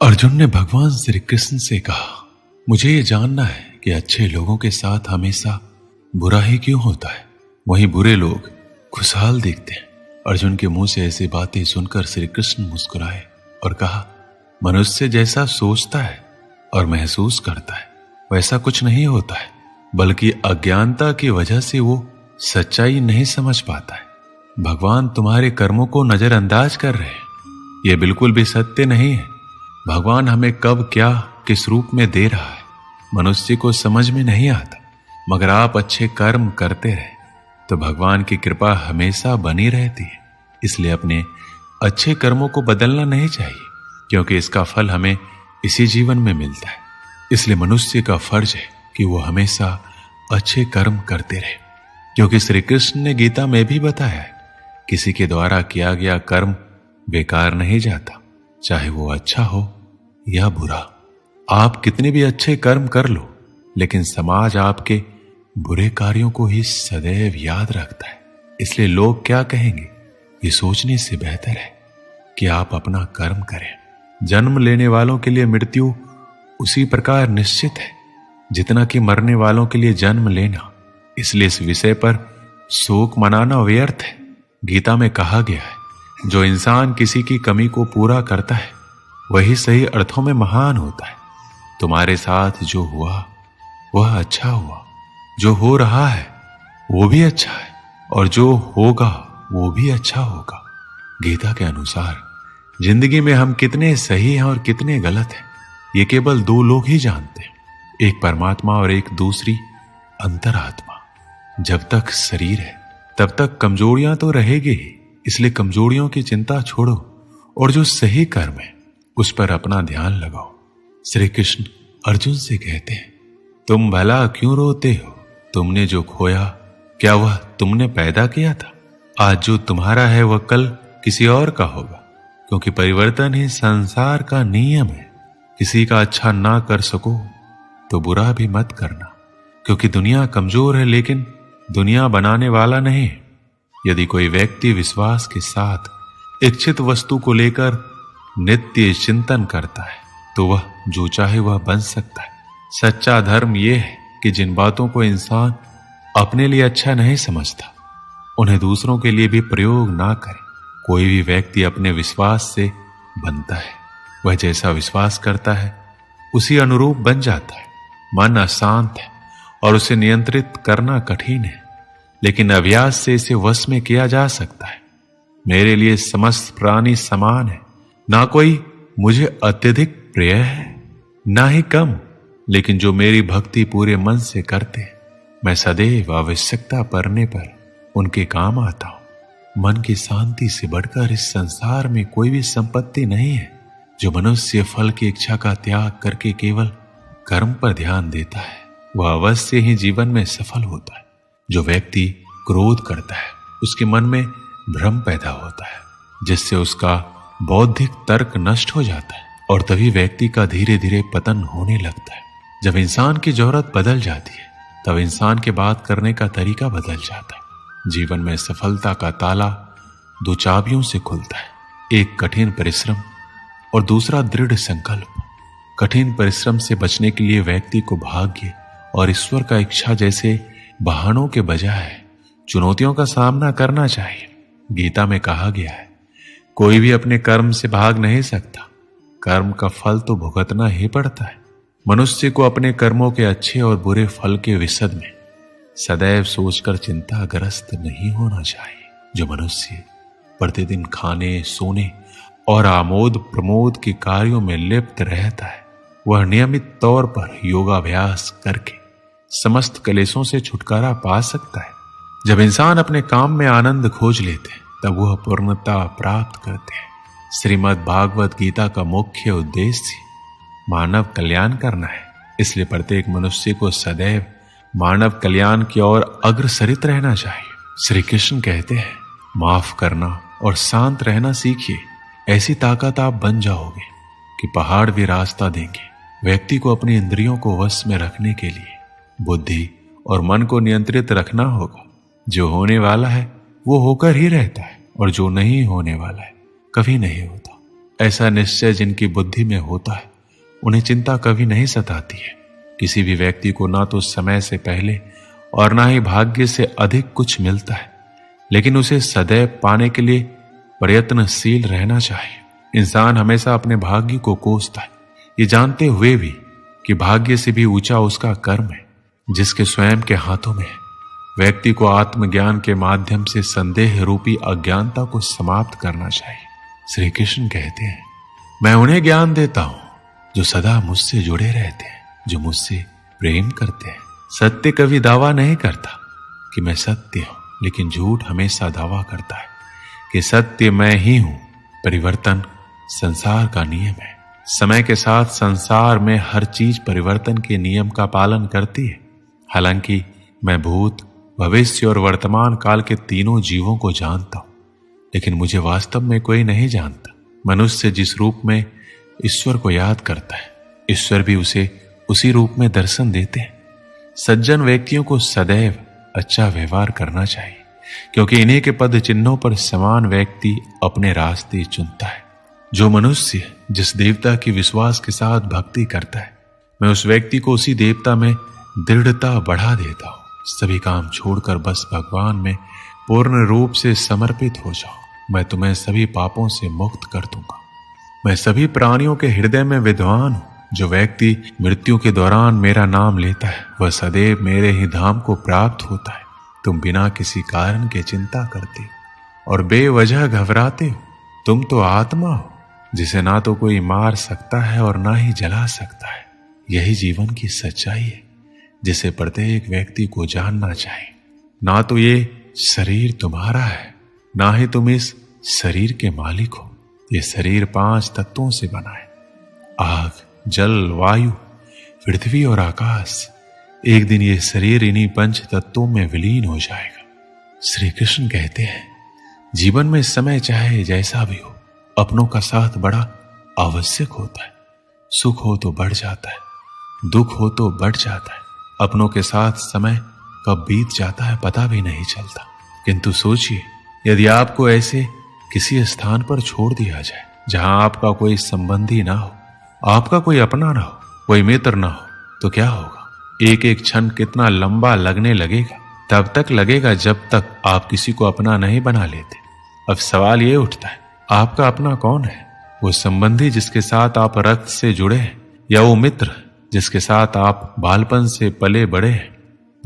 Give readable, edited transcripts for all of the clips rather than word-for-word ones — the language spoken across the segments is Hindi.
अर्जुन ने भगवान श्री कृष्ण से कहा, मुझे ये जानना है कि अच्छे लोगों के साथ हमेशा बुरा ही क्यों होता है, वहीं बुरे लोग खुशहाल दिखते हैं। अर्जुन के मुंह से ऐसी बातें सुनकर श्री कृष्ण मुस्कुराए और कहा, मनुष्य जैसा सोचता है और महसूस करता है वैसा कुछ नहीं होता है, बल्कि अज्ञानता की वजह से वो सच्चाई नहीं समझ पाता है। भगवान तुम्हारे कर्मों को नजरअंदाज कर रहे हैं, यह बिल्कुल भी सत्य नहीं है। भगवान हमें कब क्या किस रूप में दे रहा है मनुष्य को समझ में नहीं आता, मगर आप अच्छे कर्म करते रहे तो भगवान की कृपा हमेशा बनी रहती है। इसलिए अपने अच्छे कर्मों को बदलना नहीं चाहिए, क्योंकि इसका फल हमें इसी जीवन में मिलता है। इसलिए मनुष्य का फर्ज है कि वो हमेशा अच्छे कर्म करते रहे, क्योंकि श्री कृष्ण ने गीता में भी बताया है, किसी के द्वारा किया गया कर्म बेकार नहीं जाता, चाहे वो अच्छा हो या बुरा। आप कितने भी अच्छे कर्म कर लो, लेकिन समाज आपके बुरे कार्यों को ही सदैव याद रखता है। इसलिए लोग क्या कहेंगे ये सोचने से बेहतर है कि आप अपना कर्म करें। जन्म लेने वालों के लिए मृत्यु उसी प्रकार निश्चित है जितना कि मरने वालों के लिए जन्म लेना। इसलिए इस विषय पर शोक मनाना व्यर्थ है। गीता में कहा गया है, जो इंसान किसी की कमी को पूरा करता है वही सही अर्थों में महान होता है। तुम्हारे साथ जो हुआ वह अच्छा हुआ, जो हो रहा है वो भी अच्छा है, और जो होगा वो भी अच्छा होगा। गीता के अनुसार जिंदगी में हम कितने सही हैं और कितने गलत हैं ये केवल दो लोग ही जानते हैं, एक परमात्मा और एक दूसरी अंतरात्मा। जब तक शरीर है तब तक कमजोरियां तो रहेगी ही, इसलिए कमजोरियों की चिंता छोड़ो और जो सही कर्म है उस पर अपना ध्यान लगाओ। श्री कृष्ण अर्जुन से कहते हैं, तुम भला क्यों रोते हो? तुमने जो खोया क्या वह तुमने पैदा किया था? आज जो तुम्हारा है वह कल किसी और का होगा, क्योंकि परिवर्तन ही संसार का नियम है। किसी का अच्छा ना कर सको तो बुरा भी मत करना, क्योंकि दुनिया कमजोर है लेकिन दुनिया बनाने वाला नहीं है। यदि कोई व्यक्ति विश्वास के साथ इच्छित वस्तु को लेकर नित्य चिंतन करता है तो वह जो चाहे वह बन सकता है। सच्चा धर्म यह है कि जिन बातों को इंसान अपने लिए अच्छा नहीं समझता उन्हें दूसरों के लिए भी प्रयोग ना करे। कोई भी व्यक्ति अपने विश्वास से बनता है, वह जैसा विश्वास करता है उसी अनुरूप बन जाता है। मन अशांत है और उसे नियंत्रित करना कठिन है, लेकिन अभ्यास से इसे वश में किया जा सकता है। मेरे लिए समस्त प्राणी समान है, ना कोई मुझे अत्यधिक प्रिय है ना ही कम, लेकिन जो मेरी भक्ति पूरे मन से करते हैं मैं सदैव आवश्यकता पड़ने पर उनके काम आता हूं। मन की शांति से बढ़कर इस संसार में कोई भी संपत्ति नहीं है। जो मनुष्य फल की इच्छा का त्याग करके केवल कर्म पर ध्यान देता है वह अवश्य ही जीवन में सफल होता है। जो व्यक्ति क्रोध करता है उसके मन में भ्रम पैदा होता है, जिससे उसका बौद्धिक तर्क नष्ट हो जाता है और तभी व्यक्ति का धीरे धीरे पतन होने लगता है। जब इंसान की जरूरत बदल जाती है तब इंसान के बात करने का तरीका बदल जाता है। जीवन में सफलता का ताला दो चाबियों से खुलता है, एक कठिन परिश्रम और दूसरा दृढ़ संकल्प। कठिन परिश्रम से बचने के लिए व्यक्ति को भाग्य और ईश्वर का इच्छा जैसे बहानों के बजाय चुनौतियों का सामना करना चाहिए। गीता में कहा गया है, कोई भी अपने कर्म से भाग नहीं सकता, कर्म का फल तो भुगतना ही पड़ता है। मनुष्य को अपने कर्मों के अच्छे और बुरे फल के विषय में सदैव सोचकर चिंताग्रस्त नहीं होना चाहिए। जो मनुष्य प्रतिदिन खाने, सोने और आमोद प्रमोद के कार्यों में लिप्त रहता है वह नियमित तौर पर योगाभ्यास करके समस्त क्लेशों से छुटकारा पा सकता है। जब इंसान अपने काम में आनंद खोज लेते हैं तब वह पूर्णता प्राप्त करते हैं। श्रीमद् भागवत गीता का मुख्य उद्देश्य मानव कल्याण करना है, इसलिए प्रत्येक मनुष्य को सदैव मानव कल्याण की ओर अग्रसरित रहना चाहिए। श्री कृष्ण कहते हैं, माफ करना और शांत रहना सीखिए, ऐसी ताकत आप बन जाओगे कि पहाड़ भी रास्ता देंगे। व्यक्ति को अपनी इंद्रियों को वश में रखने के लिए बुद्धि और मन को नियंत्रित रखना होगा। जो होने वाला है वो होकर ही रहता है और जो नहीं होने वाला है कभी नहीं होता। ऐसा निश्चय जिनकी बुद्धि में होता है, उन्हें चिंता कभी नहीं सताती है। किसी भी व्यक्ति को ना तो समय से पहले और ना ही भाग्य से अधिक कुछ मिलता है, लेकिन उसे सदैव पाने के लिए प्रयत्नशील रहना चाहिए। इंसान हमेशा अपने भाग्य को कोसता है, ये जानते हुए भी कि भाग्य से भी ऊंचा उसका कर्म है, जिसके स्वयं के हाथों में है। व्यक्ति को आत्मज्ञान के माध्यम से संदेह रूपी अज्ञानता को समाप्त करना चाहिए। श्री कृष्ण कहते हैं, मैं उन्हें ज्ञान देता हूं जो सदा मुझसे जुड़े रहते हैं, जो मुझसे प्रेम करते हैं। सत्य कभी दावा नहीं करता कि मैं सत्य हूं, लेकिन झूठ हमेशा दावा करता है कि सत्य मैं ही हूं। परिवर्तन संसार का नियम है। समय के साथ संसार में हर चीज परिवर्तन के नियम का पालन करती है। हालांकि मैं भूत, भविष्य और वर्तमान काल के तीनों जीवों को जानता हूं, लेकिन मुझे वास्तव में कोई नहीं जानता। मनुष्य जिस रूप में ईश्वर को याद करता है, ईश्वर भी उसे उसी रूप में दर्शन देते हैं। सज्जन व्यक्तियों को सदैव अच्छा व्यवहार करना चाहिए, क्योंकि इन्हीं के पद चिन्हों पर समान व्यक्ति अपने रास्ते चुनता है। जो मनुष्य जिस देवता की विश्वास के साथ भक्ति करता है, मैं उस व्यक्ति को उसी देवता में दृढ़ता बढ़ा देता हूं। सभी काम छोड़कर बस भगवान में पूर्ण रूप से समर्पित हो जाओ। मैं तुम्हें सभी पापों से मुक्त कर दूंगा। मैं सभी प्राणियों के हृदय में विद्वान हूं। जो व्यक्ति मृत्यु के दौरान मेरा नाम लेता है, वह सदैव मेरे ही धाम को प्राप्त होता है। तुम बिना किसी कारण के चिंता करते और बेवजह घबराते हो। तुम तो आत्मा हो, जिसे ना तो कोई मार सकता है और ना ही जला सकता है। यही जीवन की सच्चाई है, जिसे प्रत्येक व्यक्ति को जानना चाहिए। ना तो ये शरीर तुम्हारा है, ना ही तुम इस शरीर के मालिक हो। ये शरीर 5 तत्वों से बना है, आग, जल, वायु, पृथ्वी और आकाश। एक दिन ये शरीर इन्हीं 5 तत्वों में विलीन हो जाएगा। श्री कृष्ण कहते हैं, जीवन में समय चाहे जैसा भी हो, अपनों का साथ बड़ा आवश्यक होता है। सुख हो तो बढ़ जाता है, दुख हो तो बढ़ जाता है। अपनों के साथ समय कब बीत जाता है पता भी नहीं चलता। किंतु सोचिए, यदि आपको ऐसे किसी स्थान पर छोड़ दिया जाए जहां आपका कोई संबंधी ना हो, आपका कोई अपना ना हो, कोई मित्र ना हो, तो क्या होगा? एक एक क्षण कितना लंबा लगने लगेगा। तब तक लगेगा जब तक आप किसी को अपना नहीं बना लेते। अब सवाल ये उठता है, आपका अपना कौन है? वो संबंधी जिसके साथ आप रक्त से जुड़े हैं, या वो मित्र जिसके साथ आप बालपन से पले बड़े हैं,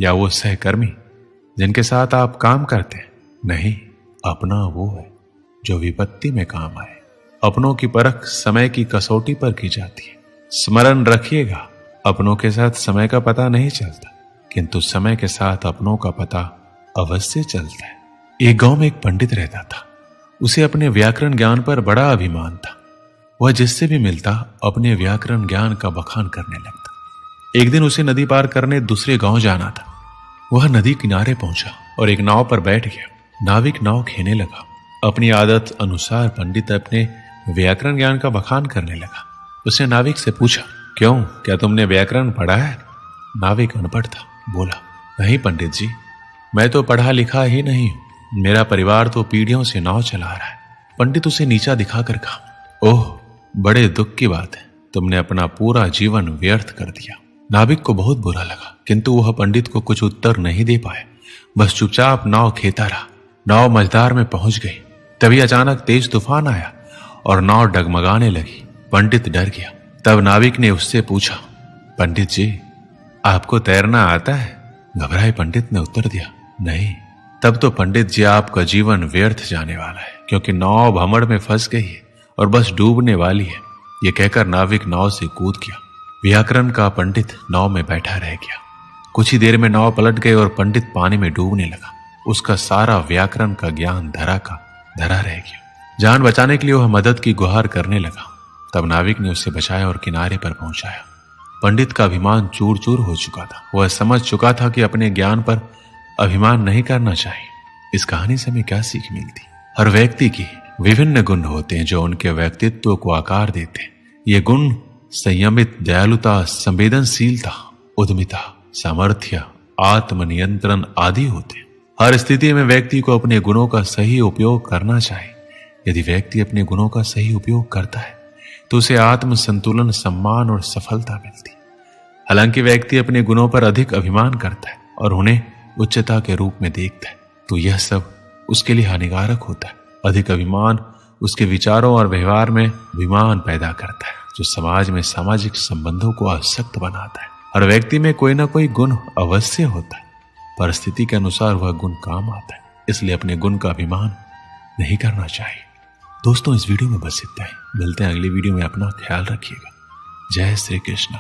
या वो सहकर्मी जिनके साथ आप काम करते हैं? नहीं, अपना वो है जो विपत्ति में काम आए। अपनों की परख समय की कसौटी पर की जाती है। स्मरण रखिएगा, अपनों के साथ समय का पता नहीं चलता, किंतु समय के साथ अपनों का पता अवश्य चलता है। एक गांव में एक पंडित रहता था। उसे अपने व्याकरण ज्ञान पर बड़ा अभिमान था। वह जिससे भी मिलता अपने व्याकरण ज्ञान का बखान करने लगता। एक दिन उसे नदी पार करने दूसरे गांव जाना था। वह नदी किनारे पहुंचा और एक नाव पर बैठ गया। नाविक नाव खेने लगा। अपनी आदत अनुसार पंडित अपने व्याकरण ज्ञान का बखान करने लगा। उसने नाविक से पूछा, क्यों, क्या तुमने व्याकरण पढ़ा है? नाविक अनपढ़ था, बोला, नहीं पंडित जी, मैं तो पढ़ा लिखा ही नहीं हूं। मेरा परिवार तो पीढ़ियों से नाव चला रहा है। पंडित उसे नीचा दिखाकर कहा, ओह, बड़े दुख की बात है, तुमने अपना पूरा जीवन व्यर्थ कर दिया। नाविक को बहुत बुरा लगा, किंतु वह पंडित को कुछ उत्तर नहीं दे पाया। बस चुपचाप नाव खेता रहा। नाव मझधार में पहुंच गई। तभी अचानक तेज तूफान आया और नाव डगमगाने लगी। पंडित डर गया। तब नाविक ने उससे पूछा, पंडित जी, आपको तैरना आता है? घबराए पंडित ने उत्तर दिया, नहीं। तब तो पंडित जी, आपका जीवन व्यर्थ जाने वाला है, क्योंकि नाव भमड़ में फंस गई है और बस डूबने वाली है। यह कहकर नाविक नाव से कूद गया। व्याकरण का पंडित नाव में बैठा रह गया। कुछ ही देर में नाव पलट गई और पंडित पानी में डूबने लगा। उसका सारा व्याकरण का ज्ञान धरा का धरा रह गया। जान बचाने के लिए वह मदद की गुहार करने लगा। तब नाविक ने उसे बचाया और किनारे पर पहुंचाया। पंडित का अभिमान चूर चूर हो चुका था। वह समझ चुका था कि अपने ज्ञान पर अभिमान नहीं करना चाहिए। इस कहानी से हमें क्या सीख मिलती? हर व्यक्ति की विभिन्न गुण होते हैं जो उनके व्यक्तित्व को आकार देते हैं। ये गुण संयमित, दयालुता, संवेदनशीलता, उद्यमिता, सामर्थ्य, आत्मनियंत्रण आदि होते हैं। हर स्थिति में व्यक्ति को अपने गुणों का सही उपयोग करना चाहिए। यदि व्यक्ति अपने गुणों का सही उपयोग करता है तो उसे आत्म संतुलन, सम्मान और सफलता मिलती है। हालांकि व्यक्ति अपने गुणों पर अधिक अभिमान करता है और उन्हें उच्चता के रूप में देखता है तो यह सब उसके लिए हानिकारक होता है। अधिक अभिमान उसके विचारों और व्यवहार में विमान पैदा करता है जो समाज में सामाजिक संबंधों को अशक्त बनाता है। हर व्यक्ति में कोई ना कोई गुण अवश्य होता है, परिस्थिति के अनुसार वह गुण काम आता है, इसलिए अपने गुण का अभिमान नहीं करना चाहिए। दोस्तों, इस वीडियो में बस इतना ही। मिलते हैं अगली वीडियो में। अपना ख्याल रखिएगा। जय श्री कृष्ण।